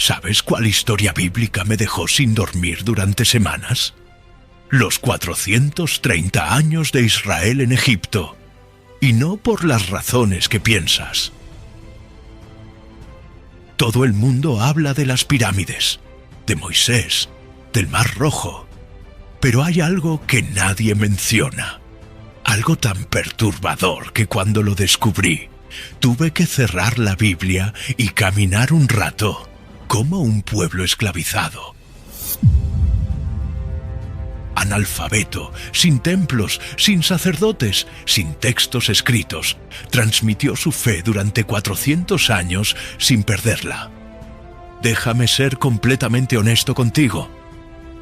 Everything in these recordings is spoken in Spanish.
¿Sabes cuál historia bíblica me dejó sin dormir durante semanas? Los 430 años de Israel en Egipto, y no por las razones que piensas. Todo el mundo habla de las pirámides, de Moisés, del Mar Rojo, pero hay algo que nadie menciona, algo tan perturbador que cuando lo descubrí, tuve que cerrar la Biblia y caminar un rato, como un pueblo esclavizado. Analfabeto, sin templos, sin sacerdotes, sin textos escritos, transmitió su fe durante 400 años sin perderla. Déjame ser completamente honesto contigo.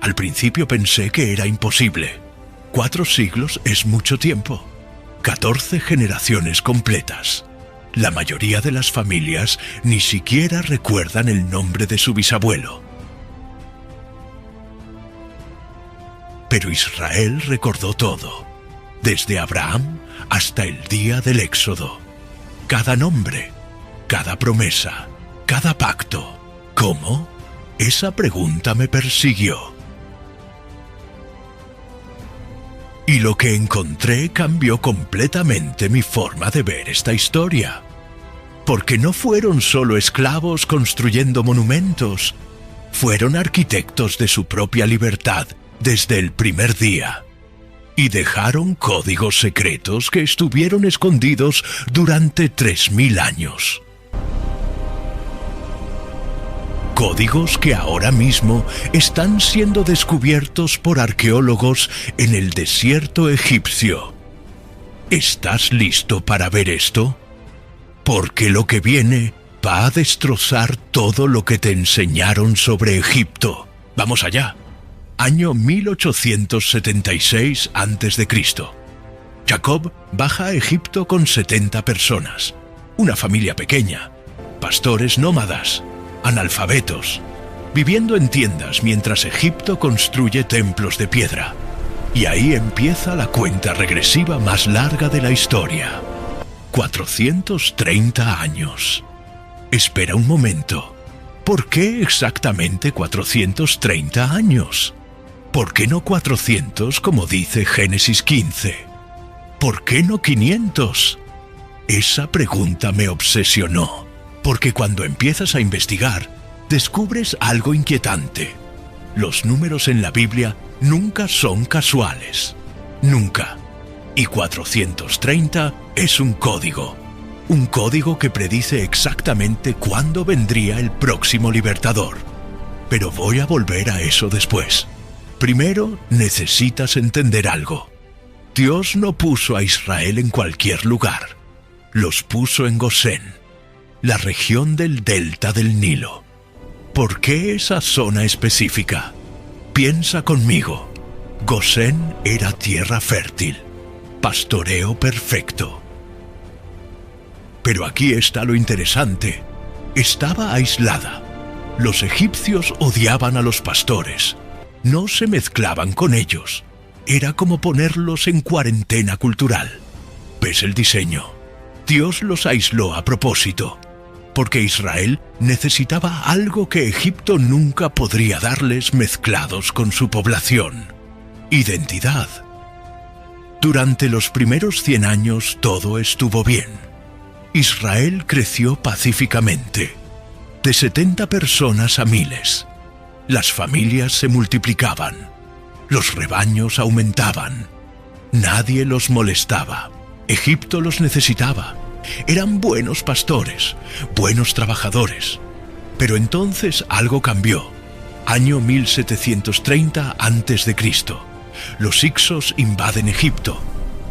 Al principio pensé que era imposible. 4 siglos es mucho tiempo. 14 generaciones completas. La mayoría de las familias ni siquiera recuerdan el nombre de su bisabuelo. Pero Israel recordó todo, desde Abraham hasta el día del Éxodo. Cada nombre, cada promesa, cada pacto. ¿Cómo? Esa pregunta me persiguió. Y lo que encontré cambió completamente mi forma de ver esta historia. Porque no fueron solo esclavos construyendo monumentos, fueron arquitectos de su propia libertad desde el primer día. Y dejaron códigos secretos que estuvieron escondidos durante 3000 años. Códigos que ahora mismo están siendo descubiertos por arqueólogos en el desierto egipcio. ¿Estás listo para ver esto? Porque lo que viene va a destrozar todo lo que te enseñaron sobre Egipto. Vamos allá. Año 1876 a.C. Jacob baja a Egipto con 70 personas. Una familia pequeña. Pastores nómadas. Analfabetos, viviendo en tiendas mientras Egipto construye templos de piedra. Y ahí empieza la cuenta regresiva más larga de la historia. 430 años. Espera un momento. ¿Por qué exactamente 430 años? ¿Por qué no 400 como dice Génesis 15? ¿Por qué no 500? Esa pregunta me obsesionó. Porque cuando empiezas a investigar, descubres algo inquietante. Los números en la Biblia nunca son casuales. Nunca. Y 430 es un código. Un código que predice exactamente cuándo vendría el próximo libertador. Pero voy a volver a eso después. Primero necesitas entender algo. Dios no puso a Israel en cualquier lugar. Los puso en Gosén, la región del delta del Nilo. ¿Por qué esa zona específica? Piensa conmigo. Gosén era tierra fértil, pastoreo perfecto. Pero aquí está lo interesante. Estaba aislada. Los egipcios odiaban a los pastores. No se mezclaban con ellos. Era como ponerlos en cuarentena cultural. ¿Ves el diseño? Dios los aisló a propósito, porque Israel necesitaba algo que Egipto nunca podría darles mezclados con su población: identidad. Durante los primeros 100 años todo estuvo bien. Israel creció pacíficamente, de 70 personas a miles. Las familias se multiplicaban, los rebaños aumentaban. Nadie los molestaba. Egipto los necesitaba. Eran buenos pastores, buenos trabajadores. Pero entonces algo cambió. Año 1730 a.C. Los hicsos invaden Egipto,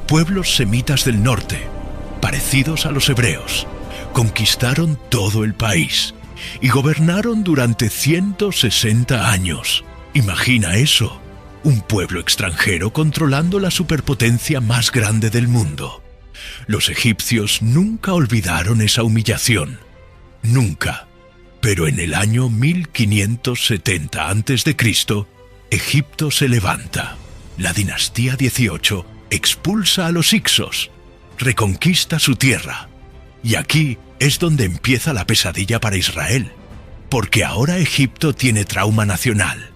pueblos semitas del norte, parecidos a los hebreos. Conquistaron todo el país y gobernaron durante 160 años. Imagina eso, un pueblo extranjero controlando la superpotencia más grande del mundo. Los egipcios nunca olvidaron esa humillación. Nunca. Pero en el año 1570 a.C., Egipto se levanta. La dinastía 18 expulsa a los hicsos, reconquista su tierra. Y aquí es donde empieza la pesadilla para Israel. Porque ahora Egipto tiene trauma nacional.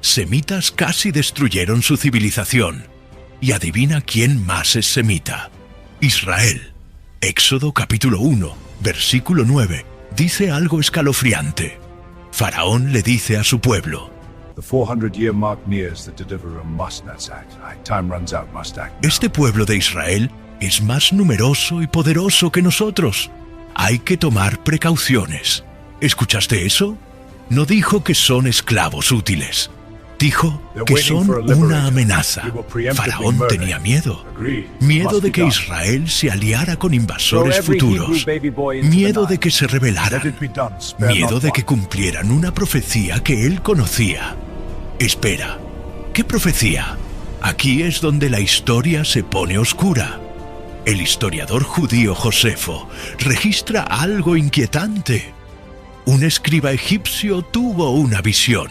Semitas casi destruyeron su civilización. Y adivina quién más es semita. Israel. Éxodo capítulo 1, versículo 9, dice algo escalofriante. Faraón le dice a su pueblo: este pueblo de Israel es más numeroso y poderoso que nosotros. Hay que tomar precauciones. ¿Escuchaste eso? No dijo que son esclavos útiles. Dijo que son una amenaza. Faraón tenía miedo. Miedo de que Israel se aliara con invasores futuros. Miedo de que se rebelaran. Miedo de que cumplieran una profecía que él conocía. Espera, ¿qué profecía? Aquí es donde la historia se pone oscura. El historiador judío Josefo registra algo inquietante. Un escriba egipcio tuvo una visión.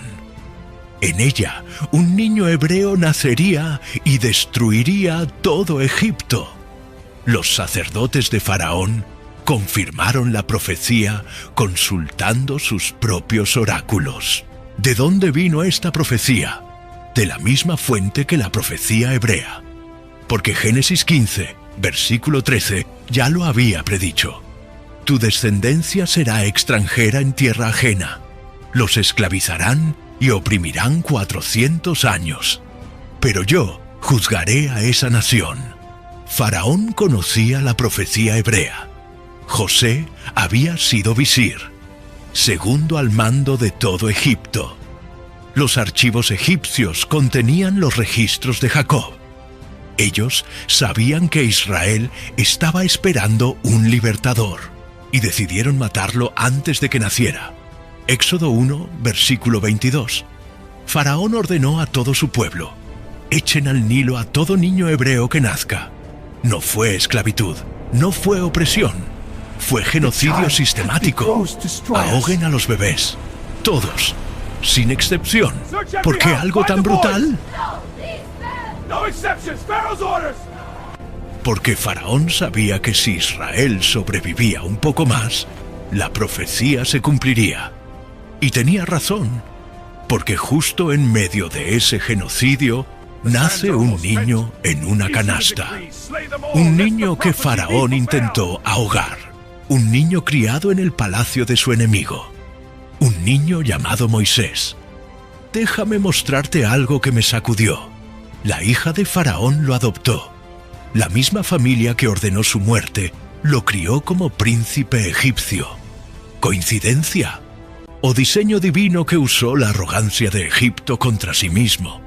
En ella, un niño hebreo nacería y destruiría todo Egipto. Los sacerdotes de Faraón confirmaron la profecía consultando sus propios oráculos. ¿De dónde vino esta profecía? De la misma fuente que la profecía hebrea. Porque Génesis 15, versículo 13, ya lo había predicho. Tu descendencia será extranjera en tierra ajena. Los esclavizarán y oprimirán 400 años. Pero yo juzgaré a esa nación. Faraón conocía la profecía hebrea. José había sido visir, segundo al mando de todo Egipto. Los archivos egipcios contenían los registros de Jacob. Ellos sabían que Israel estaba esperando un libertador y decidieron matarlo antes de que naciera. Éxodo 1, versículo 22. Faraón ordenó a todo su pueblo: echen al Nilo a todo niño hebreo que nazca. No fue esclavitud, no fue opresión, fue genocidio sistemático. Ahoguen a los bebés, todos, sin excepción. ¿Por qué algo tan brutal? Porque Faraón sabía que si Israel sobrevivía un poco más, la profecía se cumpliría. Y tenía razón, porque justo en medio de ese genocidio nace un niño en una canasta. Un niño que Faraón intentó ahogar. Un niño criado en el palacio de su enemigo. Un niño llamado Moisés. Déjame mostrarte algo que me sacudió. La hija de Faraón lo adoptó. La misma familia que ordenó su muerte lo crió como príncipe egipcio. ¿Coincidencia? ¿O diseño divino que usó la arrogancia de Egipto contra sí mismo?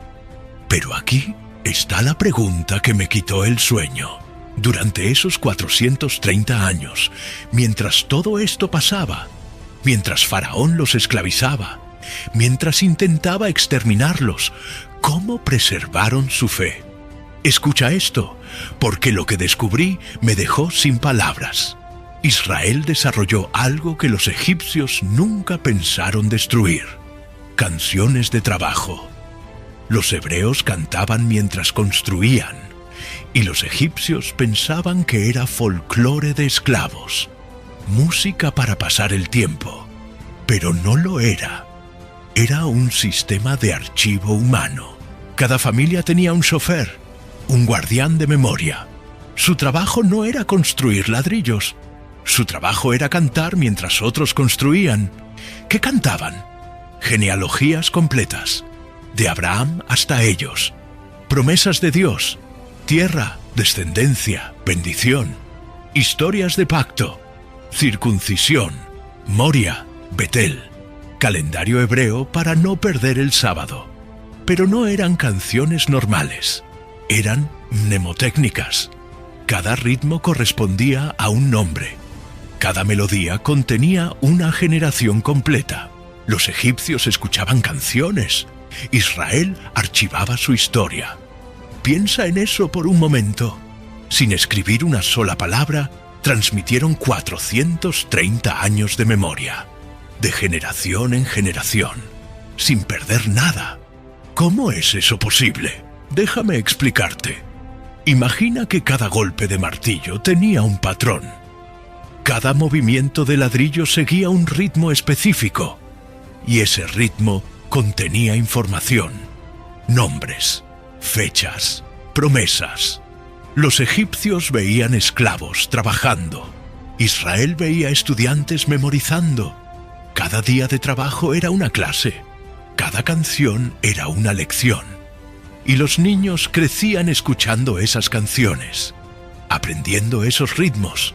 Pero aquí está la pregunta que me quitó el sueño. Durante esos 430 años, mientras todo esto pasaba, mientras Faraón los esclavizaba, mientras intentaba exterminarlos, ¿cómo preservaron su fe? Escucha esto, porque lo que descubrí me dejó sin palabras. Israel desarrolló algo que los egipcios nunca pensaron destruir: canciones de trabajo. Los hebreos cantaban mientras construían, y los egipcios pensaban que era folclore de esclavos, música para pasar el tiempo, pero no lo era. Era un sistema de archivo humano. Cada familia tenía un chofer, un guardián de memoria. Su trabajo no era construir ladrillos. Su trabajo era cantar mientras otros construían. ¿Qué cantaban? Genealogías completas, de Abraham hasta ellos. Promesas de Dios, tierra, descendencia, bendición. Historias de pacto, circuncisión, Moria, Betel. Calendario hebreo para no perder el sábado. Pero no eran canciones normales. Eran mnemotécnicas. Cada ritmo correspondía a un nombre. Cada melodía contenía una generación completa. Los egipcios escuchaban canciones. Israel archivaba su historia. Piensa en eso por un momento. Sin escribir una sola palabra, transmitieron 430 años de memoria. De generación en generación. Sin perder nada. ¿Cómo es eso posible? Déjame explicarte. Imagina que cada golpe de martillo tenía un patrón. Cada movimiento de ladrillo seguía un ritmo específico. y ese ritmo contenía información, nombres, fechas, promesas. Los egipcios veían esclavos trabajando. Israel veía estudiantes memorizando. Cada día de trabajo era una clase. Cada canción era una lección. Y los niños crecían escuchando esas canciones, aprendiendo esos ritmos.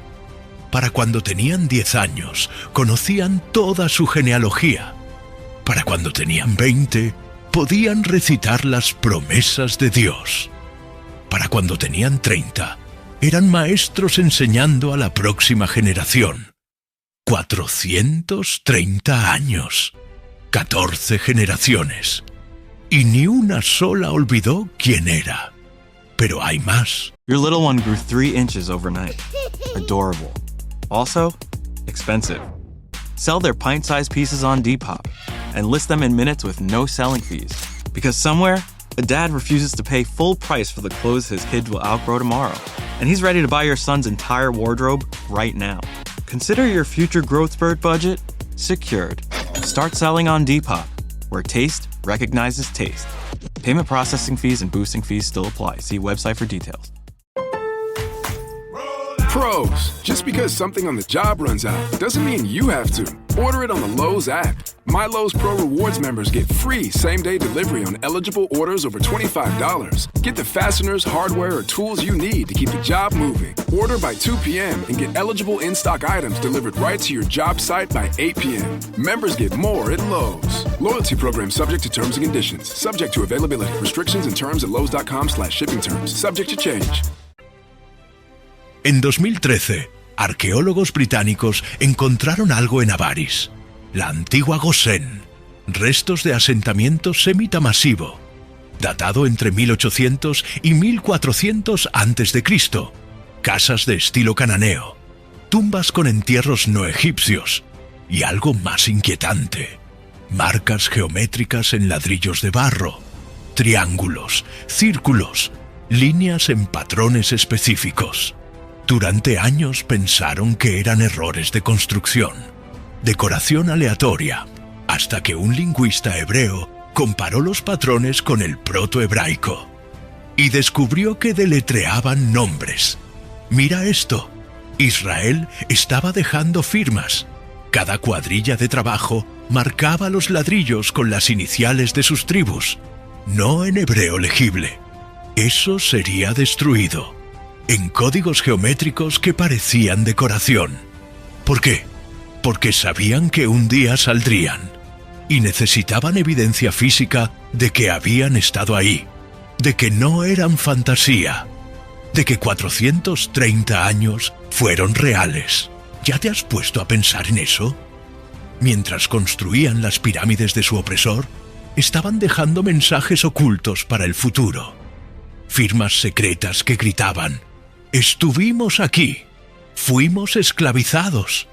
Para cuando tenían 10 años, conocían toda su genealogía. Para cuando tenían 20, podían recitar las promesas de Dios. Para cuando tenían 30, eran maestros enseñando a la próxima generación. 430 años, 14 generaciones. Y ni una sola olvidó quién era. Pero hay más. Your little one grew 3 inches overnight. Adorable. Also, expensive. Sell their pint-sized pieces on Depop and list them in minutes with no selling fees. Because somewhere, a dad refuses to pay full price for the clothes his kids will outgrow tomorrow. And he's ready to buy your son's entire wardrobe right now. Consider your future growth spurt budget secured. Start selling on Depop, where taste recognizes taste. Payment processing fees and boosting fees still apply. See website for details. Pros, just because something on the job runs out doesn't mean you have to. Order it on the Lowe's app. My Lowe's Pro Rewards members get free same-day delivery on eligible orders over $25. Get the fasteners, hardware, or tools you need to keep the job moving. Order by 2 p.m. and get eligible in-stock items delivered right to your job site by 8 p.m. Members get more at Lowe's. Loyalty program subject to terms and conditions. Subject to availability. Restrictions and terms at lowes.com/shipping terms. Subject to change. En 2013, arqueólogos británicos encontraron algo en Avaris, la antigua Gosén, restos de asentamiento semita masivo, datado entre 1800 y 1400 a.C., casas de estilo cananeo, tumbas con entierros no egipcios y algo más inquietante, marcas geométricas en ladrillos de barro, triángulos, círculos, líneas en patrones específicos. Durante años pensaron que eran errores de construcción, decoración aleatoria, hasta que un lingüista hebreo comparó los patrones con el protohebraico y descubrió que deletreaban nombres. Mira esto, Israel estaba dejando firmas. Cada cuadrilla de trabajo marcaba los ladrillos con las iniciales de sus tribus, no en hebreo legible. Eso sería destruido en códigos geométricos que parecían decoración. ¿Por qué? Porque sabían que un día saldrían y necesitaban evidencia física de que habían estado ahí, de que no eran fantasía, de que 430 años fueron reales. ¿Ya te has puesto a pensar en eso? Mientras construían las pirámides de su opresor, estaban dejando mensajes ocultos para el futuro. Firmas secretas que gritaban: estuvimos aquí, fuimos esclavizados,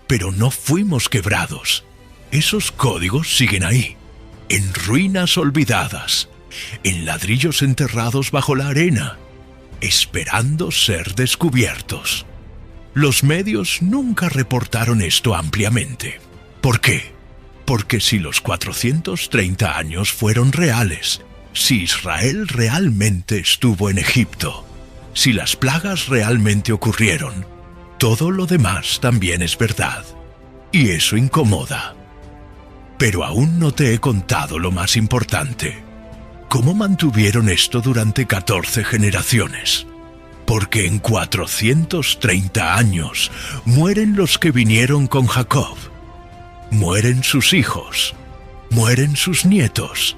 pero no fuimos quebrados. Esos códigos siguen ahí, en ruinas olvidadas, en ladrillos enterrados bajo la arena, esperando ser descubiertos. Los medios nunca reportaron esto ampliamente. ¿Por qué? Porque si los 430 años fueron reales, si Israel realmente estuvo en Egipto, si las plagas realmente ocurrieron, todo lo demás también es verdad. Y eso incomoda. Pero aún no te he contado lo más importante. ¿Cómo mantuvieron esto durante 14 generaciones? Porque en 430 años mueren los que vinieron con Jacob. Mueren sus hijos. Mueren sus nietos.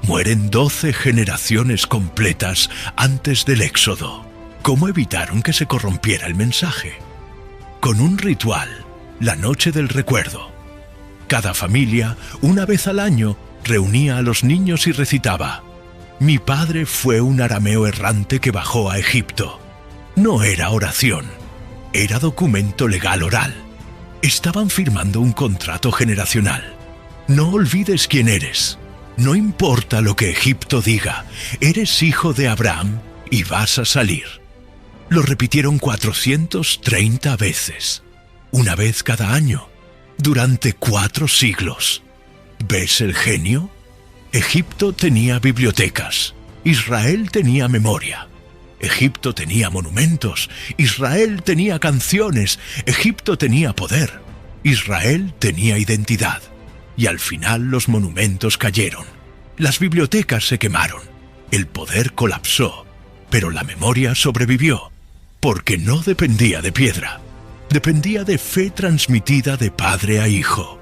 Mueren 12 generaciones completas antes del Éxodo. ¿Cómo evitaron que se corrompiera el mensaje? Con un ritual, la noche del recuerdo. Cada familia, una vez al año, reunía a los niños y recitaba: mi padre fue un arameo errante que bajó a Egipto. No era oración, era documento legal oral. Estaban firmando un contrato generacional. No olvides quién eres. No importa lo que Egipto diga, eres hijo de Abraham y vas a salir. Lo repitieron 430 veces, una vez cada año, durante 4 siglos. ¿Ves el genio? Egipto tenía bibliotecas, Israel tenía memoria. Egipto tenía monumentos, Israel tenía canciones, Egipto tenía poder, Israel tenía identidad. Y al final los monumentos cayeron, las bibliotecas se quemaron, el poder colapsó, pero la memoria sobrevivió, porque no dependía de piedra, dependía de fe transmitida de padre a hijo.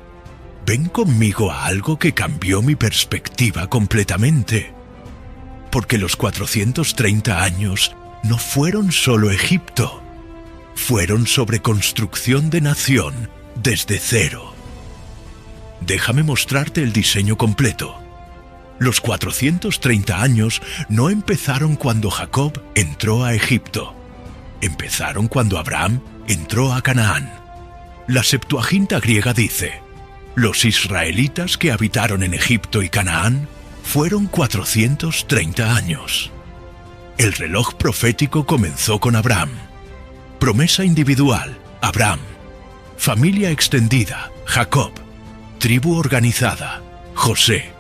Ven conmigo a algo que cambió mi perspectiva completamente. Porque los 430 años no fueron solo Egipto, fueron sobre construcción de nación desde cero. Déjame mostrarte el diseño completo. Los 430 años no empezaron cuando Jacob entró a Egipto. Empezaron cuando Abraham entró a Canaán. La Septuaginta griega dice: los israelitas que habitaron en Egipto y Canaán fueron 430 años. El reloj profético comenzó con Abraham. Promesa individual, Abraham. Familia extendida, Jacob. Tribu organizada, José.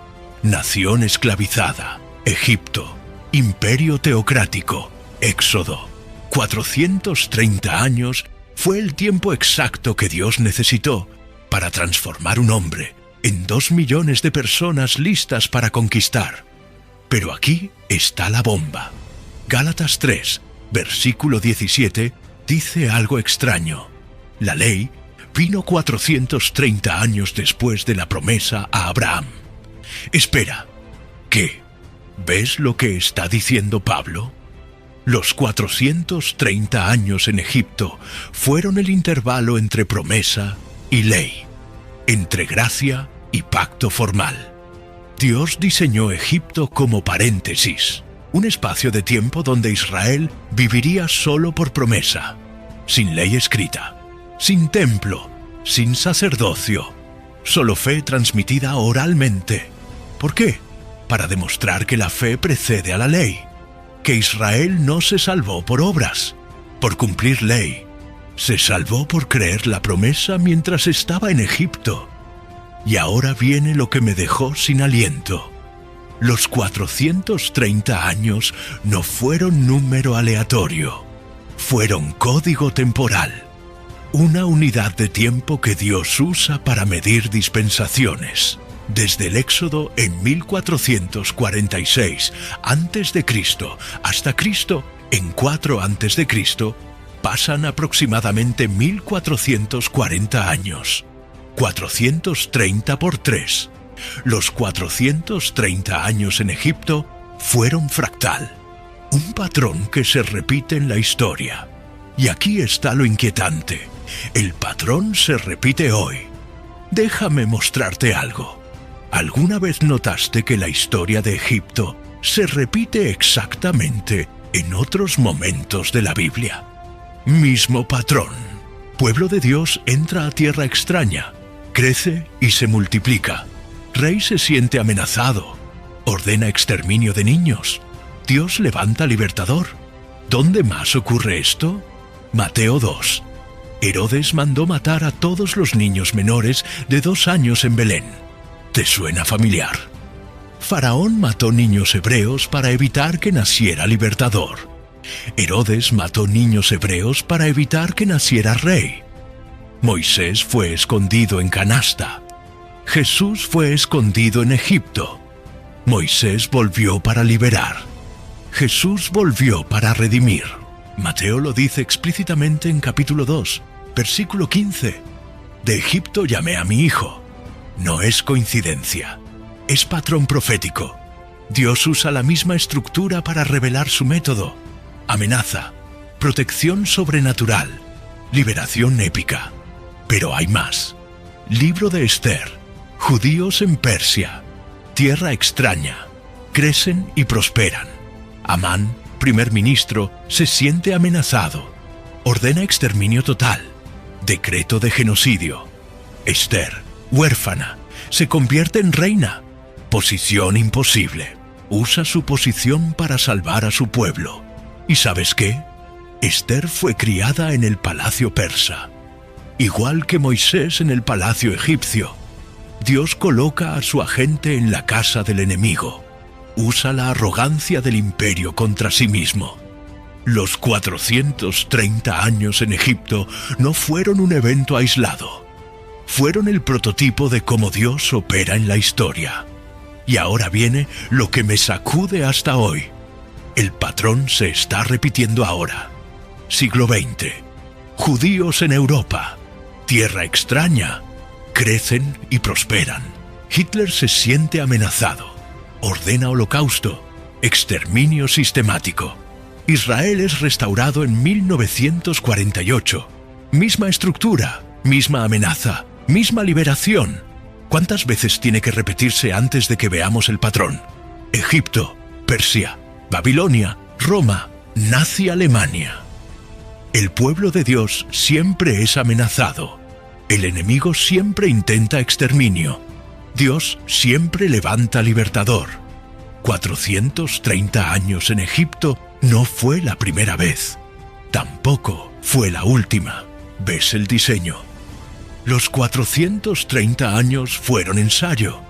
Nación esclavizada, Egipto. Imperio teocrático, Éxodo. 430 años fue el tiempo exacto que Dios necesitó para transformar un hombre en 2 millones de personas listas para conquistar. Pero aquí está la bomba. Gálatas 3, versículo 17, dice algo extraño. La ley vino 430 años después de la promesa a Abraham. Espera, ¿qué? ¿Ves lo que está diciendo Pablo? Los 430 años en Egipto fueron el intervalo entre promesa y ley, entre gracia y pacto formal. Dios diseñó Egipto como paréntesis, un espacio de tiempo donde Israel viviría solo por promesa, sin ley escrita, sin templo, sin sacerdocio, solo fe transmitida oralmente. ¿Por qué? Para demostrar que la fe precede a la ley, que Israel no se salvó por obras, por cumplir ley, se salvó por creer la promesa mientras estaba en Egipto. Y ahora viene lo que me dejó sin aliento. Los 430 años no fueron número aleatorio, fueron código temporal, una unidad de tiempo que Dios usa para medir dispensaciones. Desde el Éxodo en 1446 a.C. hasta Cristo en 4 a.C. pasan aproximadamente 1440 años. 430 por 3. Los 430 años en Egipto fueron fractal, un patrón que se repite en la historia. Y aquí está lo inquietante. El patrón se repite hoy. Déjame mostrarte algo. ¿Alguna vez notaste que la historia de Egipto se repite exactamente en otros momentos de la Biblia? Mismo patrón. Pueblo de Dios entra a tierra extraña, crece y se multiplica. Rey se siente amenazado, ordena exterminio de niños. Dios levanta libertador. ¿Dónde más ocurre esto? Mateo 2. Herodes mandó matar a todos los niños menores de 2 años en Belén. ¿Te suena familiar? Faraón mató niños hebreos para evitar que naciera libertador. Herodes mató niños hebreos para evitar que naciera rey. Moisés fue escondido en canasta. Jesús fue escondido en Egipto. Moisés volvió para liberar. Jesús volvió para redimir. Mateo lo dice explícitamente en capítulo 2, versículo 15. De Egipto llamé a mi hijo. No es coincidencia, es patrón profético. Dios usa la misma estructura para revelar su método. Amenaza, protección sobrenatural, liberación épica. Pero hay más. Libro de Esther, judíos en Persia, tierra extraña, crecen y prosperan. Amán, primer ministro, se siente amenazado. Ordena exterminio total, decreto de genocidio. Esther, huérfana, se convierte en reina. Posición imposible. Usa su posición para salvar a su pueblo. ¿Y sabes qué? Esther fue criada en el palacio persa, igual que Moisés en el palacio egipcio. Dios coloca a su agente en la casa del enemigo. Usa la arrogancia del imperio contra sí mismo. Los 430 años en Egipto no fueron un evento aislado. Fueron el prototipo de cómo Dios opera en la historia. Y ahora viene lo que me sacude hasta hoy. El patrón se está repitiendo ahora. Siglo XX. Judíos en Europa. Tierra extraña. Crecen y prosperan. Hitler se siente amenazado. Ordena holocausto. Exterminio sistemático. Israel es restaurado en 1948. Misma estructura, misma amenaza, misma liberación. ¿Cuántas veces tiene que repetirse antes de que veamos el patrón? Egipto, Persia, Babilonia, Roma, nazi Alemania. El pueblo de Dios siempre es amenazado. El enemigo siempre intenta exterminio. Dios siempre levanta libertador. 430 años en Egipto no fue la primera vez. Tampoco fue la última. ¿Ves el diseño? Los 430 años fueron ensayo.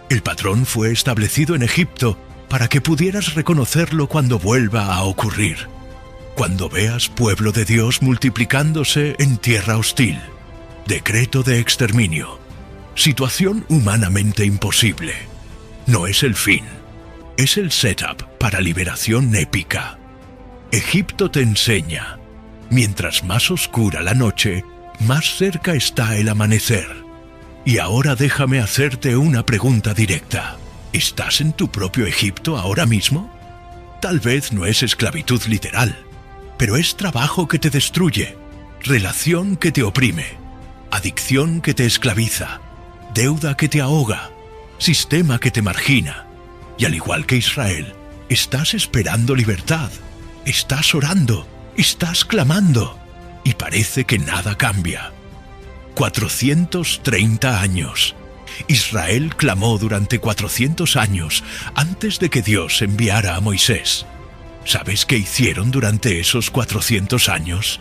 El patrón fue establecido en Egipto para que pudieras reconocerlo cuando vuelva a ocurrir. Cuando veas pueblo de Dios multiplicándose en tierra hostil. Decreto de exterminio. Situación humanamente imposible. No es el fin. Es el setup para liberación épica. Egipto te enseña. Mientras más oscura la noche, más cerca está el amanecer. Y ahora déjame hacerte una pregunta directa. ¿Estás en tu propio Egipto ahora mismo? Tal vez no es esclavitud literal, pero es trabajo que te destruye, relación que te oprime, adicción que te esclaviza, deuda que te ahoga, sistema que te margina. Y al igual que Israel, estás esperando libertad, estás orando, estás clamando, y parece que nada cambia. 430 años. Israel clamó durante 400 años antes de que Dios enviara a Moisés. ¿Sabes qué hicieron durante esos 400 años?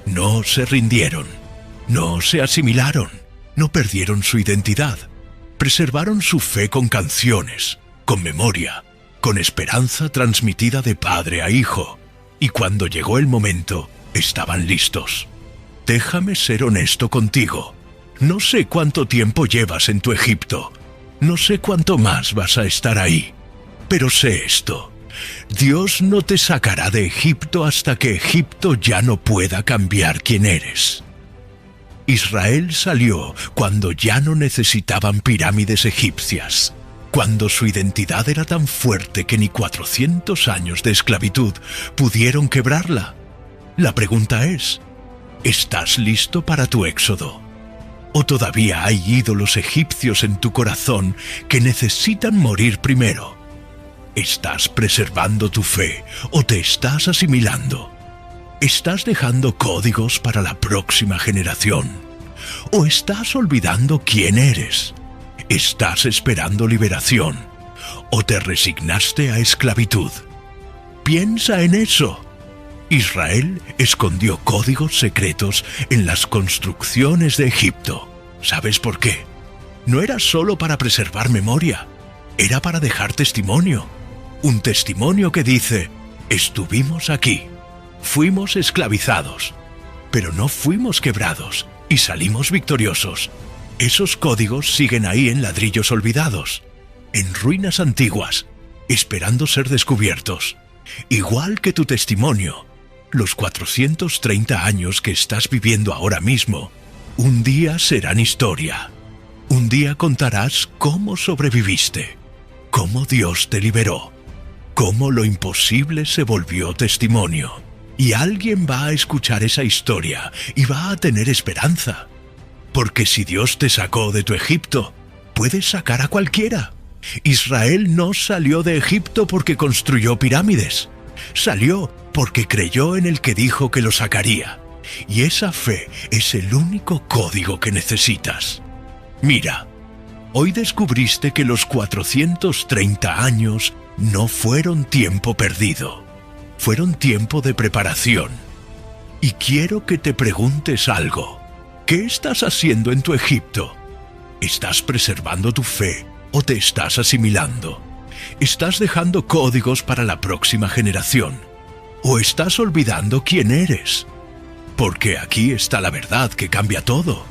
No se rindieron, no se asimilaron, no perdieron su identidad. Preservaron su fe con canciones, con memoria, con esperanza transmitida de padre a hijo. Y cuando llegó el momento, estaban listos. Déjame ser honesto contigo. No sé cuánto tiempo llevas en tu Egipto. No sé cuánto más vas a estar ahí. Pero sé esto. Dios no te sacará de Egipto hasta que Egipto ya no pueda cambiar quién eres. Israel salió cuando ya no necesitaban pirámides egipcias. Cuando su identidad era tan fuerte que ni 400 años de esclavitud pudieron quebrarla. La pregunta es, ¿estás listo para tu éxodo? ¿O todavía hay ídolos egipcios en tu corazón que necesitan morir primero? ¿Estás preservando tu fe o te estás asimilando? ¿Estás dejando códigos para la próxima generación? ¿O estás olvidando quién eres? ¿Estás esperando liberación? ¿O te resignaste a esclavitud? Piensa en eso. Israel escondió códigos secretos en las construcciones de Egipto. ¿Sabes por qué? No era solo para preservar memoria, era para dejar testimonio. Un testimonio que dice, estuvimos aquí, fuimos esclavizados, pero no fuimos quebrados y salimos victoriosos. Esos códigos siguen ahí en ladrillos olvidados, en ruinas antiguas, esperando ser descubiertos. Igual que tu testimonio, los 430 años que estás viviendo ahora mismo, un día serán historia. Un día contarás cómo sobreviviste, cómo Dios te liberó, cómo lo imposible se volvió testimonio. Y alguien va a escuchar esa historia y va a tener esperanza. Porque si Dios te sacó de tu Egipto, puedes sacar a cualquiera. Israel no salió de Egipto porque construyó pirámides. Salió porque creyó en el que dijo que lo sacaría. Y esa fe es el único código que necesitas. Mira, hoy descubriste que los 430 años no fueron tiempo perdido. Fueron tiempo de preparación. Y quiero que te preguntes algo. ¿Qué estás haciendo en tu Egipto? ¿Estás preservando tu fe o te estás asimilando? ¿Estás dejando códigos para la próxima generación? ¿O estás olvidando quién eres? Porque aquí está la verdad que cambia todo.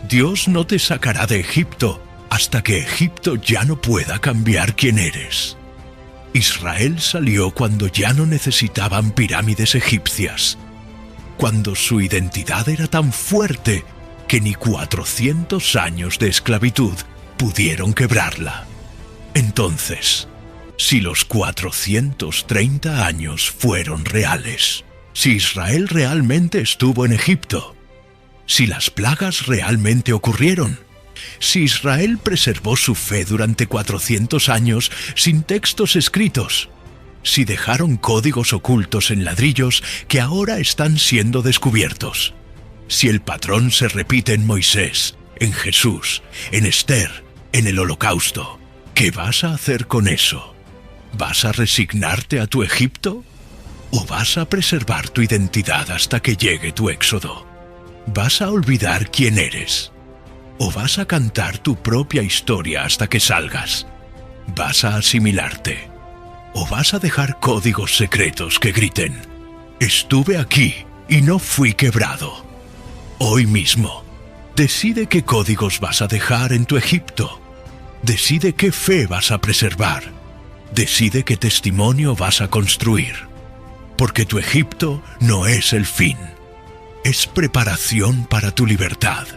Dios no te sacará de Egipto hasta que Egipto ya no pueda cambiar quién eres. Israel salió cuando ya no necesitaban pirámides egipcias, cuando su identidad era tan fuerte que ni 400 años de esclavitud pudieron quebrarla. Entonces, si los 430 años fueron reales, si Israel realmente estuvo en Egipto, si las plagas realmente ocurrieron, si Israel preservó su fe durante 400 años sin textos escritos, si dejaron códigos ocultos en ladrillos que ahora están siendo descubiertos, si el patrón se repite en Moisés, en Jesús, en Esther, en el Holocausto, ¿qué vas a hacer con eso? ¿Vas a resignarte a tu Egipto? ¿O vas a preservar tu identidad hasta que llegue tu éxodo? ¿Vas a olvidar quién eres? ¿O vas a cantar tu propia historia hasta que salgas? ¿Vas a asimilarte? ¿O vas a dejar códigos secretos que griten: estuve aquí y no fui quebrado? Hoy mismo, decide qué códigos vas a dejar en tu Egipto. Decide qué fe vas a preservar. Decide qué testimonio vas a construir. Porque tu Egipto no es el fin. Es preparación para tu libertad.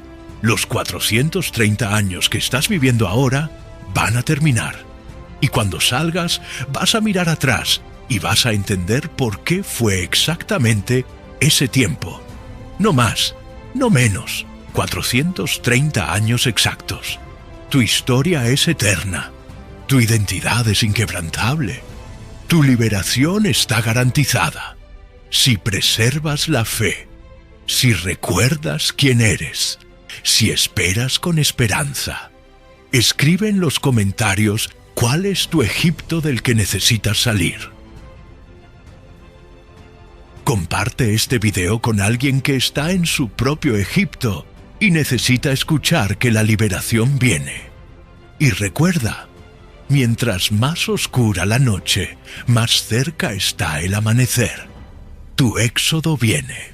Los 430 años que estás viviendo ahora van a terminar. Y cuando salgas, vas a mirar atrás y vas a entender por qué fue exactamente ese tiempo. No más, no menos. 430 años exactos. Tu historia es eterna. Tu identidad es inquebrantable. Tu liberación está garantizada. Si preservas la fe, si recuerdas quién eres, si esperas con esperanza. Escribe en los comentarios cuál es tu Egipto del que necesitas salir. Comparte este video con alguien que está en su propio Egipto y necesita escuchar que la liberación viene. Y recuerda, mientras más oscura la noche, más cerca está el amanecer. Tu éxodo viene.